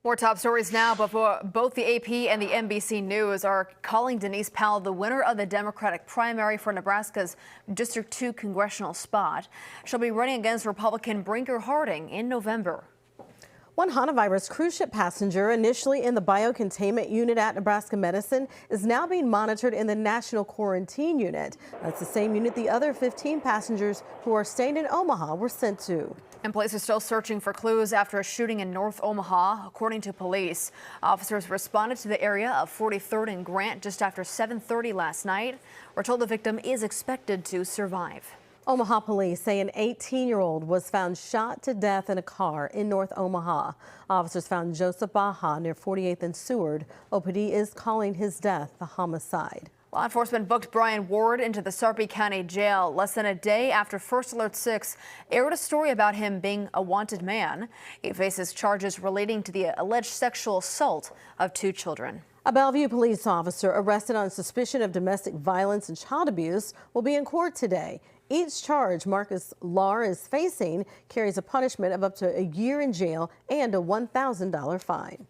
More top stories now, before both the AP and the NBC News are calling Denise Powell the winner of the Democratic primary for Nebraska's District 2 congressional spot. She'll be running against Republican Brinker Harding in November. One hantavirus cruise ship passenger initially in the biocontainment unit at Nebraska Medicine is now being monitored in the National Quarantine Unit. That's the same unit the other 15 passengers who are staying in Omaha were sent to. And police are still searching for clues after a shooting in North Omaha. According to police, officers responded to the area of 43rd and Grant just after 7:30 last night. We're told the victim is expected to survive. Omaha police say an 18-year-old was found shot to death in a car in North Omaha. Officers found Joseph Baja near 48th and Seward. OPD is calling his death a homicide. Law enforcement booked Brian Ward into the Sarpy County Jail less than a day after First Alert 6 aired a story about him being a wanted man. He faces charges relating to the alleged sexual assault of 2 children. A Bellevue police officer arrested on suspicion of domestic violence and child abuse will be in court today. Each charge Marcus Lahr is facing carries a punishment of up to a year in jail and a $1,000 fine.